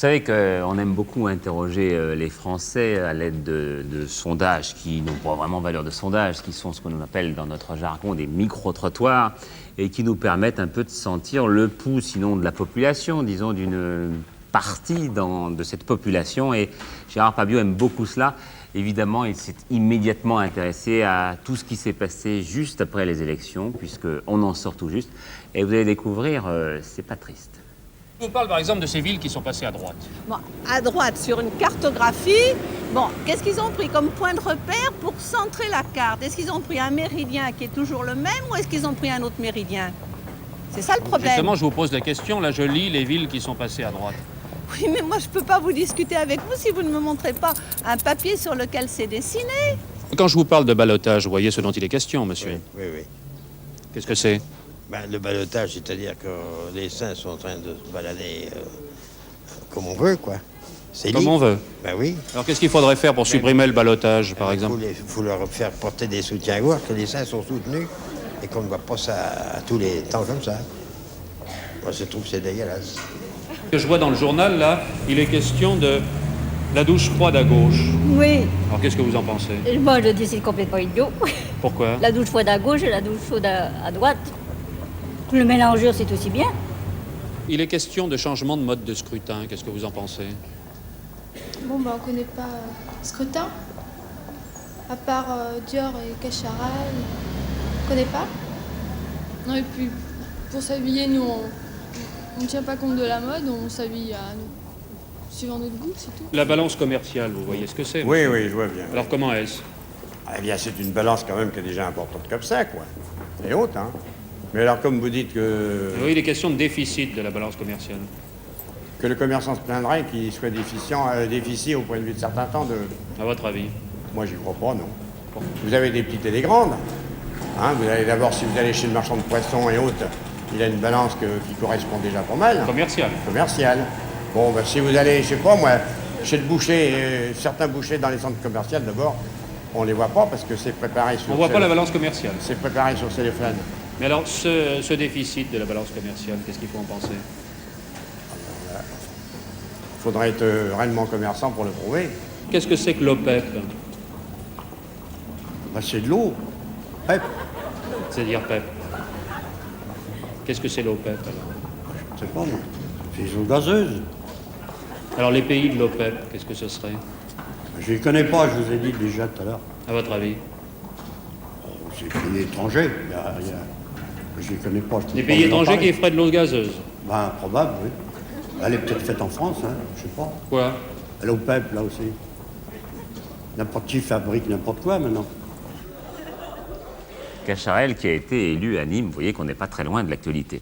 savez qu'on aime beaucoup interroger les Français à l'aide de sondages qui n'ont pas vraiment valeur de sondage, qui sont ce qu'on appelle dans notre jargon des micro-trottoirs et qui nous permettent un peu de sentir le pouls, sinon de la population, disons d'une partie de cette population. Et Gérard Pabiot aime beaucoup cela. Évidemment, il s'est immédiatement intéressé à tout ce qui s'est passé juste après les élections, puisqu'on en sort tout juste. Et vous allez découvrir, c'est pas triste. Je vous parle par exemple de ces villes qui sont passées à droite. Bon, à droite, sur une cartographie, bon, qu'est-ce qu'ils ont pris comme point de repère pour centrer la carte? Est-ce qu'ils ont pris un méridien qui est toujours le même ou est-ce qu'ils ont pris un autre méridien? C'est ça le problème. Justement, je vous pose la question, là je lis les villes qui sont passées à droite. Oui, mais moi je peux pas vous discuter avec vous si vous ne me montrez pas un papier sur lequel c'est dessiné. Quand je vous parle de ballottage, vous voyez ce dont il est question, monsieur. Oui. Qu'est-ce que c'est? Le ballottage, c'est-à-dire que les saints sont en train de se balader comme on veut, quoi. C'est Comme libre. on veut. Ben oui. Alors qu'est-ce qu'il faudrait faire pour supprimer le ballottage, par exemple? Il faut leur faire porter des soutiens-gorge, que les saints sont soutenus et qu'on ne voit pas ça à tous les temps comme ça. Moi, je trouve que c'est dégueulasse. Ce que je vois dans le journal, là, il est question de la douche froide à gauche. Oui, Alors qu'est-ce que vous en pensez? moi je dis c'est complètement idiot. Pourquoi? La douche froide à gauche et la douche chaude à droite. Le mélangeur c'est aussi bien. Il est question de changement de mode de scrutin. Qu'est-ce que vous en pensez? Bon, on connaît pas Scrutin, à part Dior et Cacharal. On connaît pas. Non, et puis, pour s'habiller, nous, on ne tient pas compte de la mode, on s'habille suivant notre goût, c'est tout. La balance commerciale, vous voyez ce que c'est? Oui, je vois bien. Alors comment est-ce? Eh bien, c'est une balance quand même qui est déjà importante comme ça, quoi. Et haute, hein. Mais alors, comme vous dites Oui, il est question de déficit de la balance commerciale. que le commerçant se plaindrait qu'il soit déficient au point de vue de certains temps de... À votre avis? Moi, j'y crois pas, non. Vous avez des petites et des grandes. Hein, vous allez d'abord, si vous allez chez le marchand de poissons et autres, il a une balance qui correspond déjà pas mal. Commerciale. Commerciale. Bon, si vous allez, je sais pas moi, chez le boucher, certains bouchers dans les centres commerciaux, d'abord, on les voit pas parce que c'est préparé sur... On voit pas la balance commerciale. C'est préparé sur téléphone. Mais alors, ce déficit de la balance commerciale, qu'est-ce qu'il faut en penser? Il faudrait être réellement commerçant pour le prouver. Qu'est-ce que c'est que l'OPEP? C'est de l'eau. PEP. C'est-à-dire PEP. Qu'est-ce que c'est l'OPEP alors? Je sais pas, moi. C'est les eaux gazeuses. Alors les pays de l'OPEP, qu'est-ce que ce serait? Je les connais pas, je vous ai dit déjà tout à l'heure. À votre avis? C'est des pays étrangers. Je les connais pas. Des pays étrangers qui feraient de l'eau gazeuse? Ben, probable, oui. Elle est peut-être faite en France, hein, je sais pas. Quoi? Elle est au PEP, là aussi. N'importe qui fabrique n'importe quoi, maintenant. Cacharel qui a été élu à Nîmes, vous voyez qu'on n'est pas très loin de l'actualité.